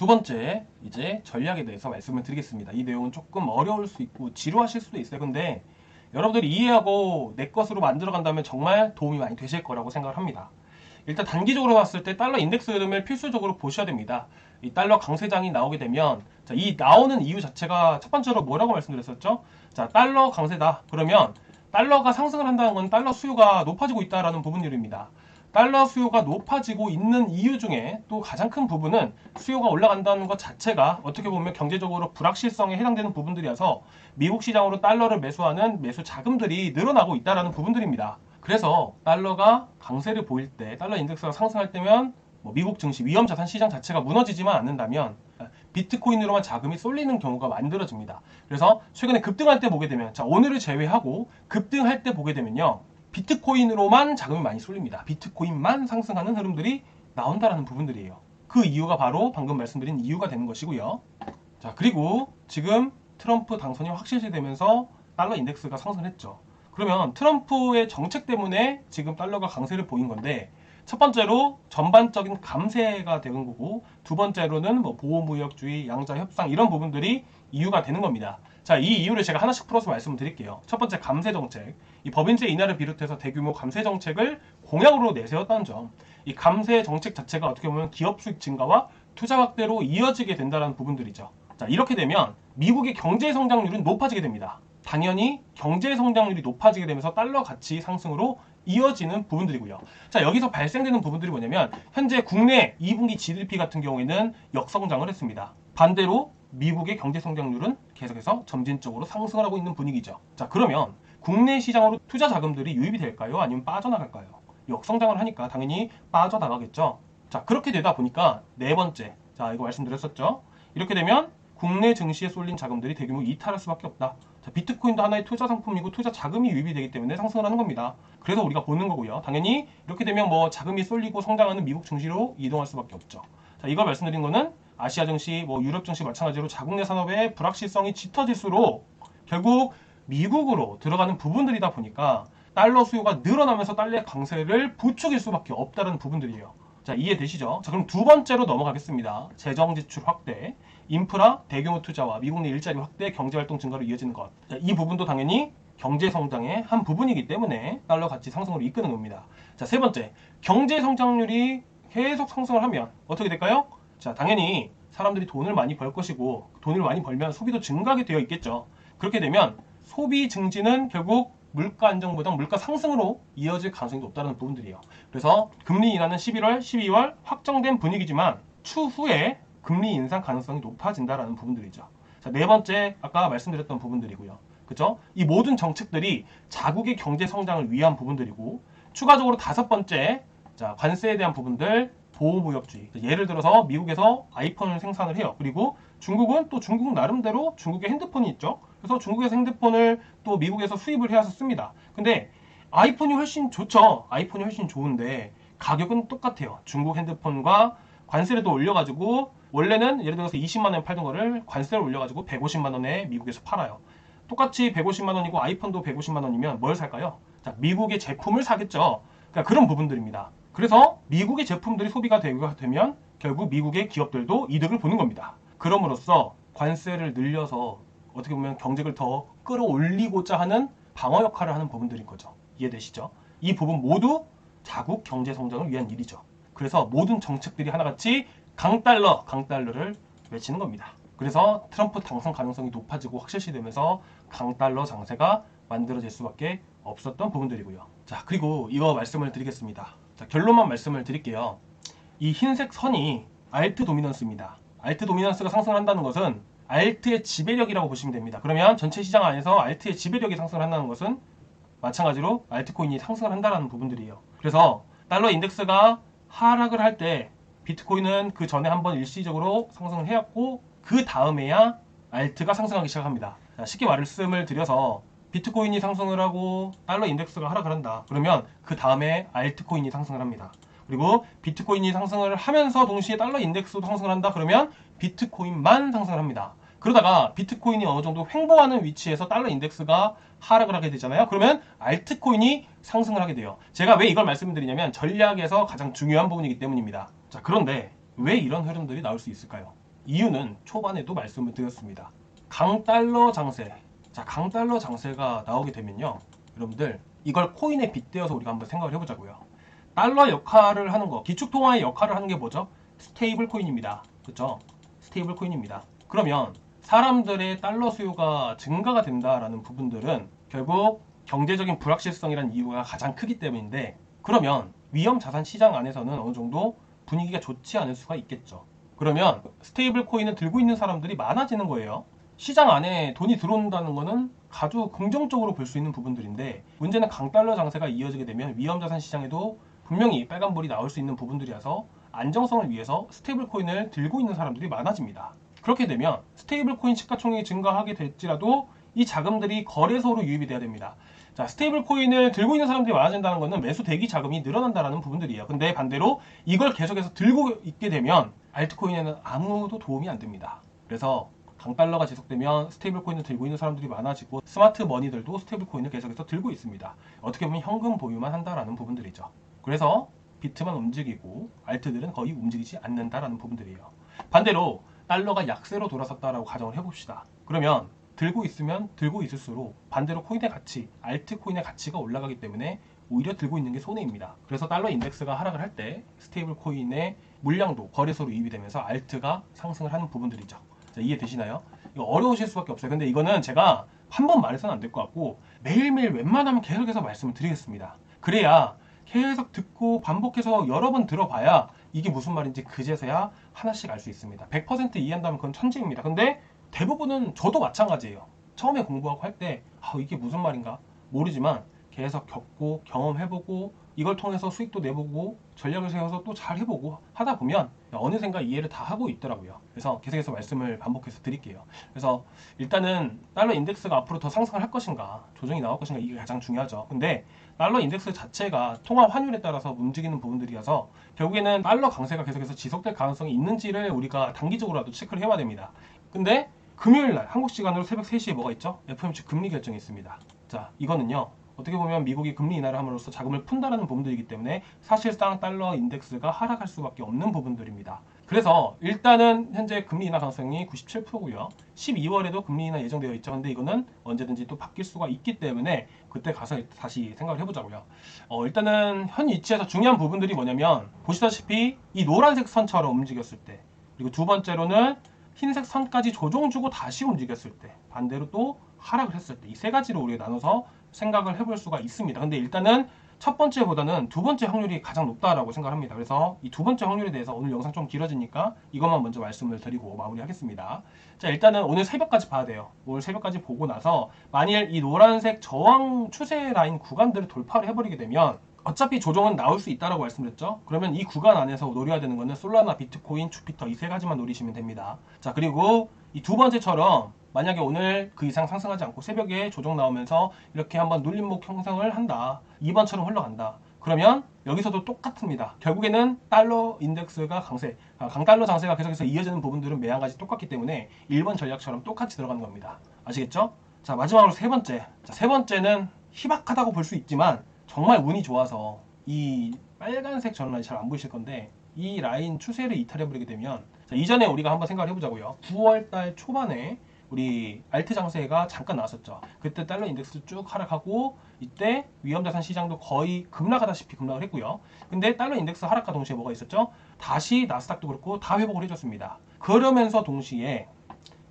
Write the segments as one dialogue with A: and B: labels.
A: 두 번째 이제 전략에 대해서 말씀을 드리겠습니다. 이 내용은 조금 어려울 수 있고 지루하실 수도 있어요. 근데 여러분들이 이해하고 내 것으로 만들어 간다면 정말 도움이 많이 되실 거라고 생각을 합니다. 일단 단기적으로 봤을 때 달러 인덱스 흐름을 필수적으로 보셔야 됩니다. 이 달러 강세장이 나오게 되면 자, 이 나오는 이유 자체가 첫 번째로 뭐라고 말씀드렸었죠? 자, 달러 강세다. 그러면 달러가 상승을 한다는 건 달러 수요가 높아지고 있다라는 부분들입니다. 달러 수요가 높아지고 있는 이유 중에 또 가장 큰 부분은 수요가 올라간다는 것 자체가 어떻게 보면 경제적으로 불확실성에 해당되는 부분들이어서 미국 시장으로 달러를 매수하는 매수 자금들이 늘어나고 있다는 부분들입니다. 그래서 달러가 강세를 보일 때, 달러 인덱스가 상승할 때면 미국 증시, 위험자산 시장 자체가 무너지지만 않는다면 비트코인으로만 자금이 쏠리는 경우가 만들어집니다. 그래서 최근에 급등할 때 보게 되면, 자, 오늘을 제외하고 급등할 때 보게 되면요, 비트코인으로만 자금이 많이 쏠립니다. 비트코인만 상승하는 흐름들이 나온다라는 부분들이에요. 그 이유가 바로 방금 말씀드린 이유가 되는 것이고요. 자, 그리고 지금 트럼프 당선이 확실시되면서 달러 인덱스가 상승했죠. 그러면 트럼프의 정책 때문에 지금 달러가 강세를 보인 건데, 첫 번째로 전반적인 감세가 되는 거고, 두 번째로는 보호무역주의, 양자 협상 이런 부분들이 이유가 되는 겁니다. 자, 이 이유를 제가 하나씩 풀어서 말씀을 드릴게요. 첫 번째, 감세 정책. 이 법인세 인하를 비롯해서 대규모 감세 정책을 공약으로 내세웠다는 점. 이 감세 정책 자체가 어떻게 보면 기업 수익 증가와 투자 확대로 이어지게 된다는 부분들이죠. 자, 이렇게 되면 미국의 경제 성장률은 높아지게 됩니다. 당연히 경제 성장률이 높아지게 되면서 달러 가치 상승으로 이어지는 부분들이고요. 자, 여기서 발생되는 부분들이 뭐냐면 현재 국내 2분기 GDP 같은 경우에는 역성장을 했습니다. 반대로 미국의 경제 성장률은 계속해서 점진적으로 상승을 하고 있는 분위기죠. 자, 그러면 국내 시장으로 투자 자금들이 유입이 될까요? 아니면 빠져나갈까요? 역성장을 하니까 당연히 빠져나가겠죠. 자, 그렇게 되다 보니까 네 번째, 자, 이거 말씀드렸었죠. 이렇게 되면 국내 증시에 쏠린 자금들이 대규모 이탈할 수밖에 없다. 자, 비트코인도 하나의 투자 상품이고 투자 자금이 유입이 되기 때문에 상승을 하는 겁니다. 그래서 우리가 보는 거고요. 당연히 이렇게 되면 자금이 쏠리고 성장하는 미국 증시로 이동할 수밖에 없죠. 자, 이걸 말씀드린 거는 아시아 증시, 유럽 증시 마찬가지로 자국 내 산업의 불확실성이 짙어질수록 결국 미국으로 들어가는 부분들이다 보니까 달러 수요가 늘어나면서 달러의 강세를 부추길 수밖에 없다는 부분들이에요. 자, 이해되시죠? 자, 그럼 두 번째로 넘어가겠습니다. 재정 지출 확대, 인프라, 대규모 투자와 미국 내 일자리 확대, 경제활동 증가로 이어지는 것. 자, 이 부분도 당연히 경제 성장의 한 부분이기 때문에 달러 가치 상승으로 이끄는 겁니다. 자, 세 번째, 경제 성장률이 계속 상승을 하면 어떻게 될까요? 자, 당연히 사람들이 돈을 많이 벌 것이고 돈을 많이 벌면 소비도 증가하게 되어 있겠죠. 그렇게 되면 소비 증지는 결국 물가 안정보다 물가 상승으로 이어질 가능성이 높다는 부분들이에요. 그래서 금리 인하는 11월, 12월 확정된 분위기지만 추후에 금리 인상 가능성이 높아진다는 부분들이죠. 자, 네 번째, 아까 말씀드렸던 부분들이고요. 그죠? 이 모든 정책들이 자국의 경제 성장을 위한 부분들이고, 추가적으로 다섯 번째, 자, 관세에 대한 부분들, 보호무역주의. 예를 들어서 미국에서 아이폰을 생산을 해요. 그리고 중국은 또 중국 나름대로 중국의 핸드폰이 있죠. 그래서 중국에서 핸드폰을 또 미국에서 수입을 해와서 씁니다. 근데 아이폰이 훨씬 좋죠. 아이폰이 훨씬 좋은데 가격은 똑같아요. 중국 핸드폰과 관세를 또 올려가지고 원래는 예를 들어서 20만 원에 팔던 거를 관세를 올려가지고 150만 원에 미국에서 팔아요. 똑같이 150만 원이고 아이폰도 150만 원이면 뭘 살까요? 자, 미국의 제품을 사겠죠. 그러니까 그런 부분들입니다. 그래서 미국의 제품들이 소비가 되면 결국 미국의 기업들도 이득을 보는 겁니다. 그럼으로써 관세를 늘려서 어떻게 보면 경쟁을 더 끌어올리고자 하는 방어 역할을 하는 부분들인 거죠. 이해되시죠? 이 부분 모두 자국 경제 성장을 위한 일이죠. 그래서 모든 정책들이 하나같이 강달러를 외치는 겁니다. 그래서 트럼프 당선 가능성이 높아지고 확실시되면서 강달러 장세가 만들어질 수밖에 없었던 부분들이고요. 자, 그리고 이거 말씀을 드리겠습니다. 자, 결론만 말씀을 드릴게요. 이 흰색 선이 알트 도미넌스입니다. 알트 도미넌스가 상승한다는 것은 알트의 지배력이라고 보시면 됩니다. 그러면 전체 시장 안에서 알트의 지배력이 상승한다는 것은 마찬가지로 알트코인이 상승을 한다는 부분들이에요. 그래서 달러 인덱스가 하락을 할 때 비트코인은 그 전에 한번 일시적으로 상승을 해왔고 그 다음에야 알트가 상승하기 시작합니다. 자, 쉽게 말씀을 드려서 비트코인이 상승을 하고 달러 인덱스가 하락을 한다. 그러면 그 다음에 알트코인이 상승을 합니다. 그리고 비트코인이 상승을 하면서 동시에 달러 인덱스도 상승을 한다. 그러면 비트코인만 상승을 합니다. 그러다가 비트코인이 어느 정도 횡보하는 위치에서 달러 인덱스가 하락을 하게 되잖아요. 그러면 알트코인이 상승을 하게 돼요. 제가 왜 이걸 말씀드리냐면 전략에서 가장 중요한 부분이기 때문입니다. 자, 그런데 왜 이런 흐름들이 나올 수 있을까요? 이유는 초반에도 말씀을 드렸습니다. 강달러 장세. 자, 강달러 장세가 나오게 되면요, 여러분들 이걸 코인에 빗대어서 우리가 한번 생각을 해보자고요. 달러 역할을 하는 거, 기축통화의 역할을 하는 게 뭐죠? 스테이블 코인입니다. 그렇죠? 스테이블 코인입니다. 그러면 사람들의 달러 수요가 증가가 된다라는 부분들은 결국 경제적인 불확실성이라는 이유가 가장 크기 때문인데, 그러면 위험 자산 시장 안에서는 어느 정도 분위기가 좋지 않을 수가 있겠죠. 그러면 스테이블 코인을 들고 있는 사람들이 많아지는 거예요. 시장 안에 돈이 들어온다는 거는 아주 긍정적으로 볼 수 있는 부분들인데, 문제는 강달러 장세가 이어지게 되면 위험자산 시장에도 분명히 빨간불이 나올 수 있는 부분들이라서 안정성을 위해서 스테이블 코인을 들고 있는 사람들이 많아집니다. 그렇게 되면 스테이블 코인 시가총액이 증가하게 될지라도 이 자금들이 거래소로 유입이 돼야 됩니다. 자, 스테이블 코인을 들고 있는 사람들이 많아진다는 것은 매수 대기 자금이 늘어난다는 부분들이에요. 근데 반대로 이걸 계속해서 들고 있게 되면 알트코인에는 아무도 도움이 안 됩니다. 그래서 강달러가 지속되면 스테이블 코인을 들고 있는 사람들이 많아지고 스마트 머니들도 스테이블 코인을 계속해서 들고 있습니다. 어떻게 보면 현금 보유만 한다라는 부분들이죠. 그래서 비트만 움직이고 알트들은 거의 움직이지 않는다라는 부분들이에요. 반대로 달러가 약세로 돌아섰다라고 가정을 해봅시다. 그러면 들고 있으면 들고 있을수록 반대로 코인의 가치, 알트코인의 가치가 올라가기 때문에 오히려 들고 있는 게 손해입니다. 그래서 달러 인덱스가 하락을 할 때 스테이블 코인의 물량도 거래소로 유입이 되면서 알트가 상승을 하는 부분들이죠. 자, 이해되시나요? 이거 어려우실 수밖에 없어요. 근데 이거는 제가 한 번 말해서는 안 될 것 같고 매일매일 웬만하면 계속해서 말씀을 드리겠습니다. 그래야 계속 듣고 반복해서 여러 번 들어봐야 이게 무슨 말인지 그제서야 하나씩 알 수 있습니다. 100% 이해한다면 그건 천재입니다. 근데 대부분은 저도 마찬가지예요. 처음에 공부하고 할 때 이게 무슨 말인가 모르지만 계속 겪고 경험해보고 이걸 통해서 수익도 내보고 전략을 세워서 또 잘 해보고 하다 보면 어느샌가 이해를 다 하고 있더라고요. 그래서 계속해서 말씀을 반복해서 드릴게요. 그래서 일단은 달러 인덱스가 앞으로 더 상승을 할 것인가 조정이 나올 것인가 이게 가장 중요하죠. 근데 달러 인덱스 자체가 통화 환율에 따라서 움직이는 부분들이어서 결국에는 달러 강세가 계속해서 지속될 가능성이 있는지를 우리가 단기적으로라도 체크를 해야 됩니다. 근데 금요일날 한국 시간으로 새벽 3시에 뭐가 있죠? FOMC 금리 결정이 있습니다. 자, 이거는요, 어떻게 보면 미국이 금리 인하를 함으로써 자금을 푼다라는 부분들이기 때문에 사실상 달러 인덱스가 하락할 수밖에 없는 부분들입니다. 그래서 일단은 현재 금리 인하 가능성이 97%고요. 12월에도 금리 인하 예정되어 있죠. 근데 이거는 언제든지 또 바뀔 수가 있기 때문에 그때 가서 다시 생각을 해보자고요. 일단은 현 위치에서 중요한 부분들이 뭐냐면 보시다시피 이 노란색 선처럼 움직였을 때, 그리고 두 번째로는 흰색 선까지 조정 주고 다시 움직였을 때, 반대로 또 하락을 했을 때, 이 세 가지로 우리가 나눠서 생각을 해볼 수가 있습니다. 근데 일단은 첫 번째보다는 두 번째 확률이 가장 높다라고 생각합니다. 그래서 이 두 번째 확률에 대해서 오늘 영상 좀 길어지니까 이것만 먼저 말씀을 드리고 마무리하겠습니다. 자, 일단은 오늘 새벽까지 봐야 돼요. 오늘 새벽까지 보고 나서 만일 이 노란색 저항 추세 라인 구간들을 돌파를 해버리게 되면 어차피 조정은 나올 수 있다라고 말씀드렸죠. 그러면 이 구간 안에서 노려야 되는 거는 솔라나, 비트코인, 주피터 이 세 가지만 노리시면 됩니다. 자, 그리고 이 두 번째처럼 만약에 오늘 그 이상 상승하지 않고 새벽에 조정 나오면서 이렇게 한번 눌림목 형성을 한다, 2번처럼 흘러간다, 그러면 여기서도 똑같습니다. 결국에는 달러 인덱스가 강달러 장세가 계속해서 이어지는 부분들은 매한가지 똑같기 때문에 1번 전략처럼 똑같이 들어가는 겁니다. 아시겠죠? 자, 마지막으로 세 번째. 자, 세 번째는 희박하다고 볼 수 있지만 정말 운이 좋아서 이 빨간색 전란이 잘 안 보이실 건데 이 라인 추세를 이탈해버리게 되면, 자, 이전에 우리가 한번 생각을 해보자고요. 9월달 초반에 우리 알트 장세가 잠깐 나왔었죠. 그때 달러 인덱스 쭉 하락하고 이때 위험자산 시장도 거의 급락하다시피 급락을 했고요. 근데 달러 인덱스 하락과 동시에 뭐가 있었죠? 다시 나스닥도 그렇고 다 회복을 해줬습니다. 그러면서 동시에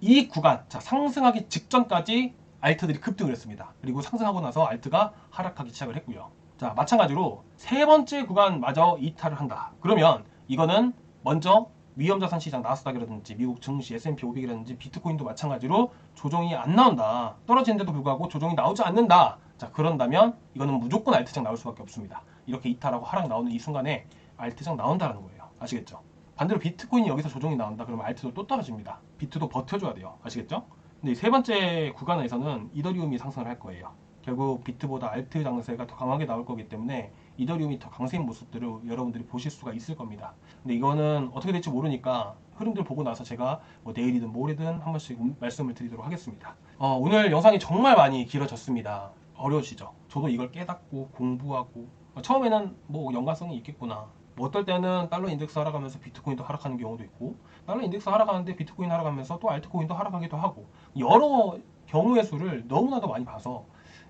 A: 이 구간, 자, 상승하기 직전까지 알트들이 급등을 했습니다. 그리고 상승하고 나서 알트가 하락하기 시작을 했고요. 자, 마찬가지로 세 번째 구간마저 이탈을 한다. 그러면 이거는 먼저 위험자산 시장 나스닥이라든지 미국 증시 S&P 500이라든지 비트코인도 마찬가지로 조정이 안 나온다. 떨어지는데도 불구하고 조정이 나오지 않는다. 자, 그런다면 이거는 무조건 알트장 나올 수밖에 없습니다. 이렇게 이탈하고 하락 나오는 이 순간에 알트장 나온다는 거예요. 아시겠죠? 반대로 비트코인이 여기서 조정이 나온다. 그러면 알트도 또 떨어집니다. 비트도 버텨줘야 돼요. 아시겠죠? 근데 이 세 번째 구간에서는 이더리움이 상승을 할 거예요. 결국 비트보다 알트 장세가 더 강하게 나올 거기 때문에 이더리움이 더 강세인 모습들을 여러분들이 보실 수가 있을 겁니다. 근데 이거는 어떻게 될지 모르니까 흐름들 보고 나서 제가 뭐 내일이든 모레든 한 번씩 말씀을 드리도록 하겠습니다. 오늘 영상이 정말 많이 길어졌습니다. 어려우시죠? 저도 이걸 깨닫고 공부하고 처음에는 뭐 연관성이 있겠구나, 뭐 어떨 때는 달러 인덱스 하락하면서 비트코인도 하락하는 경우도 있고, 달러 인덱스 하락하는데 비트코인 하락하면서 또 알트코인도 하락하기도 하고, 여러 경우의 수를 너무나도 많이 봐서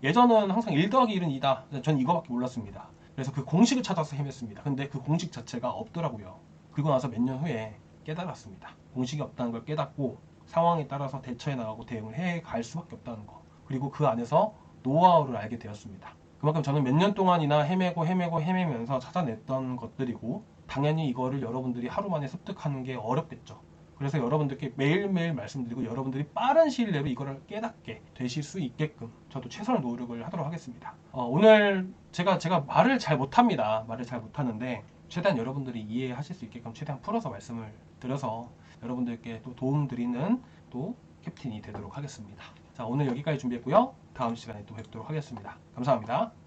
A: 예전은 항상 1 더하기 1은 2다. 전 이거밖에 몰랐습니다. 그래서 그 공식을 찾아서 헤맸습니다. 근데 그 공식 자체가 없더라고요. 그리고 나서 몇 년 후에 깨달았습니다. 공식이 없다는 걸 깨닫고 상황에 따라서 대처해 나가고 대응을 해 갈 수밖에 없다는 거. 그리고 그 안에서 노하우를 알게 되었습니다. 그만큼 저는 몇 년 동안이나 헤매면서 찾아냈던 것들이고, 당연히 이거를 여러분들이 하루 만에 습득하는 게 어렵겠죠. 그래서 여러분들께 매일매일 말씀드리고, 여러분들이 빠른 시일 내로 이거를 깨닫게 되실 수 있게끔 저도 최선의 노력을 하도록 하겠습니다. 오늘 제가 말을 잘 못합니다. 말을 잘 못하는데 최대한 여러분들이 이해하실 수 있게끔 최대한 풀어서 말씀을 드려서 여러분들께 또 도움 드리는 또 캡틴이 되도록 하겠습니다. 자, 오늘 여기까지 준비했고요. 다음 시간에 또 뵙도록 하겠습니다. 감사합니다.